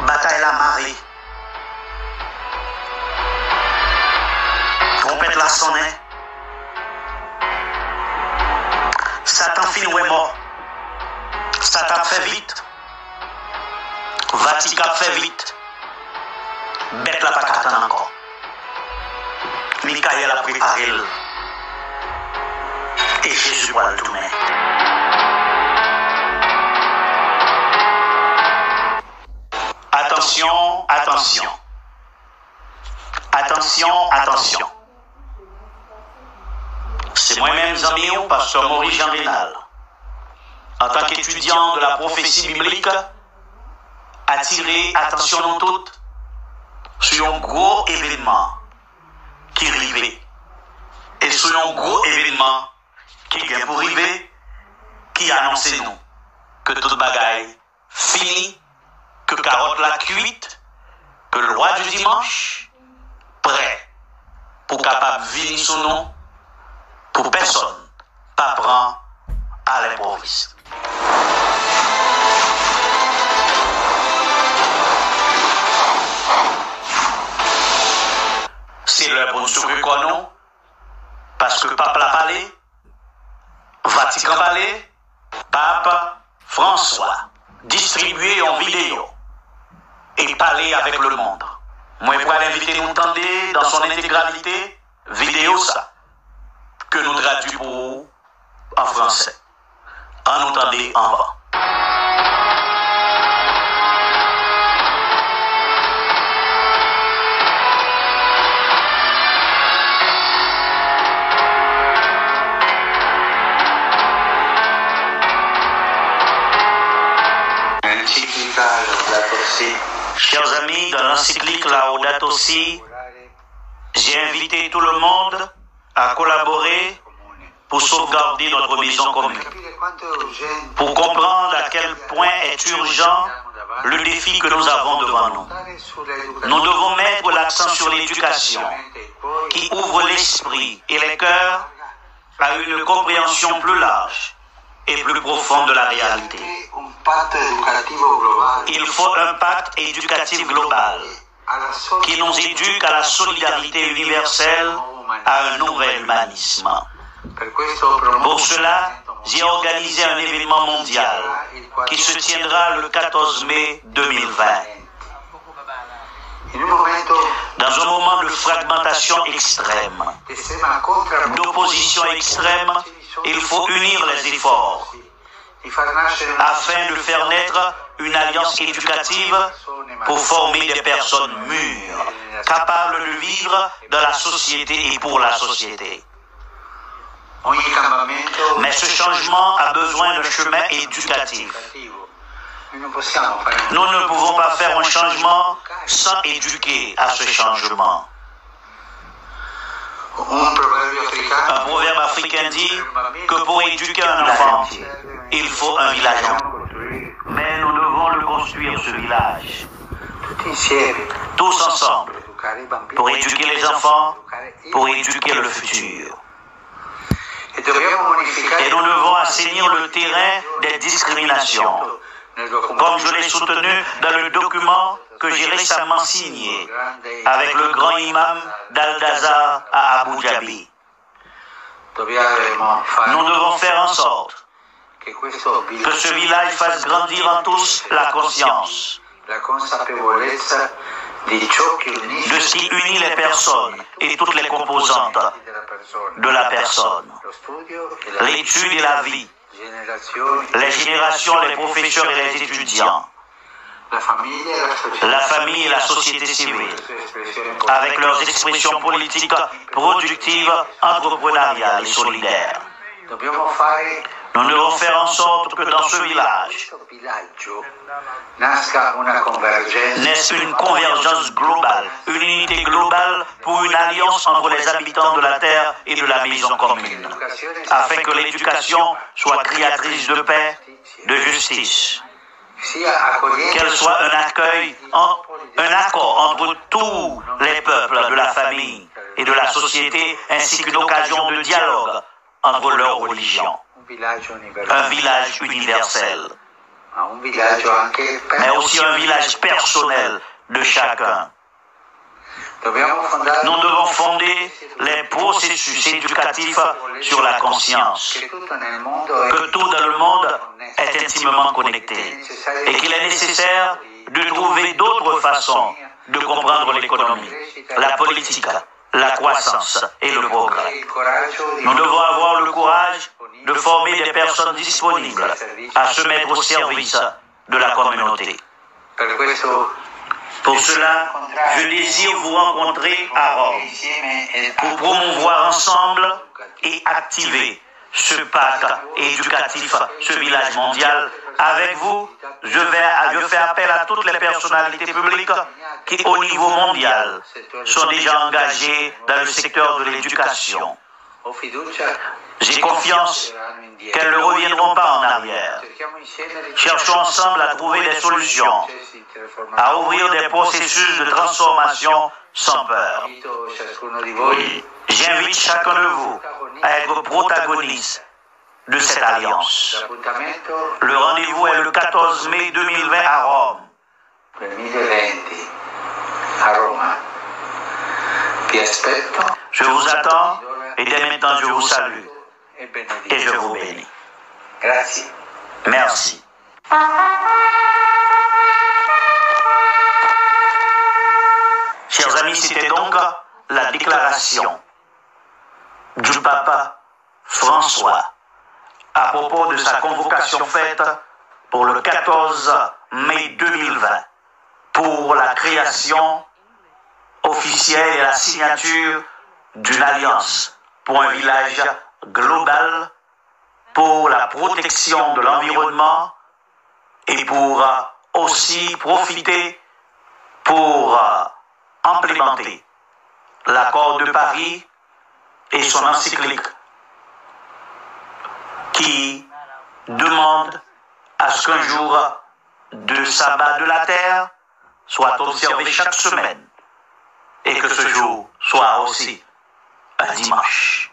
bataille la marée. Trompette la sonnait. Satan fin ou est mort. Satan fait vite. Vatican fait vite. Bête la pas qu'attendre encore. Michael a préparé le. Et Jésus va le tourner. Attention, attention. Attention, attention. C'est moi-même, ami, pasteur Maurice Jean Vénal. En tant qu'étudiant de la prophétie biblique, attirer attention nous toutes sur un gros événement qui arrivait. Et sur un gros événement qui vient pour arriver, qui annonce nous que toute bagaille fini, que carotte la cuite, que le roi du dimanche prêt pour capable venir sur nous, pour personne pas prendre à l'improviste. C'est l'heure pour nous secouer nous, parce que Pape l'a parlé, Vatican parlé, Pape François distribué en vidéo et parler avec le monde. Moi, je vais l'inviter nous entendre dans son intégralité, vidéo ça, que nous traduisons pour vous en français. En nous entendez en bas. Chers amis, dans l'encyclique Laudato Si, j'ai invité tout le monde à collaborer pour sauvegarder notre maison commune. Pour comprendre à quel point est urgent le défi que nous avons devant nous. Nous devons mettre l'accent sur l'éducation qui ouvre l'esprit et les cœurs à une compréhension plus large et plus profonde de la réalité. Il faut un pacte éducatif global qui nous éduque à la solidarité universelle, à un nouvel humanisme. Pour cela, j'ai organisé un événement mondial qui se tiendra le 14 mai 2020. Dans un moment de fragmentation extrême, d'opposition extrême, il faut unir les efforts afin de faire naître une alliance éducative pour former des personnes mûres, capables de vivre dans la société et pour la société. Mais ce changement a besoin d'un chemin éducatif. Nous ne pouvons pas faire un changement sans éduquer à ce changement. Un proverbe africain dit que pour éduquer un enfant, il faut un village. Mais nous devons le construire, ce village, tous ensemble, pour éduquer les enfants, pour éduquer le futur. Et nous devons assainir le terrain des discriminations, comme je l'ai soutenu dans le document que j'ai récemment signé avec le grand imam d'Al-Dazar à Abu Dhabi. Nous devons faire en sorte que ce village fasse grandir en tous la conscience de ce qui unit les personnes et toutes les composantes de la personne. L'étude et la vie, les générations, les professeurs et les étudiants, la famille et la société civile, avec leurs expressions politiques productives, entrepreneuriales et solidaires. Nous devons faire en sorte que dans ce village naisse une convergence globale, une unité globale pour une alliance entre les habitants de la terre et de la maison commune, afin que l'éducation soit créatrice de paix, de justice, qu'elle soit un accord entre tous les peuples de la famille et de la société, ainsi qu'une occasion de dialogue entre leurs religions. Un village universel. mais aussi un village personnel de chacun. Nous devons fonder les processus éducatifs sur la conscience, que tout dans le monde est intimement connecté et qu'il est nécessaire de trouver d'autres façons de comprendre l'économie, la politique, la croissance et le progrès. Nous devons avoir le courage de former des personnes disponibles à se mettre au service de la communauté. Pour cela, je désire vous rencontrer à Rome pour promouvoir ensemble et activer ce pacte éducatif, ce village mondial. Avec vous, je fais appel à toutes les personnalités publiques qui, au niveau mondial, sont déjà engagées dans le secteur de l'éducation. J'ai confiance qu'elles ne reviendront pas en arrière. Cherchons ensemble à trouver des solutions, à ouvrir des processus de transformation sans peur. J'invite chacun de vous à être protagoniste de cette alliance. Le rendez-vous est le 14 mai 2020 à Rome. Je vous attends et dès maintenant je vous salue et je vous bénis. Merci. Chers amis, c'était donc la déclaration du Papa François à propos de sa convocation faite pour le 14 mai 2020 pour la création officielle et la signature d'une alliance pour un village global, pour la protection de l'environnement et pour aussi profiter pour implémenter l'accord de Paris et son encyclique qui demande à ce qu'un jour de sabbat de la terre soit observé chaque semaine et que ce jour soit aussi un dimanche.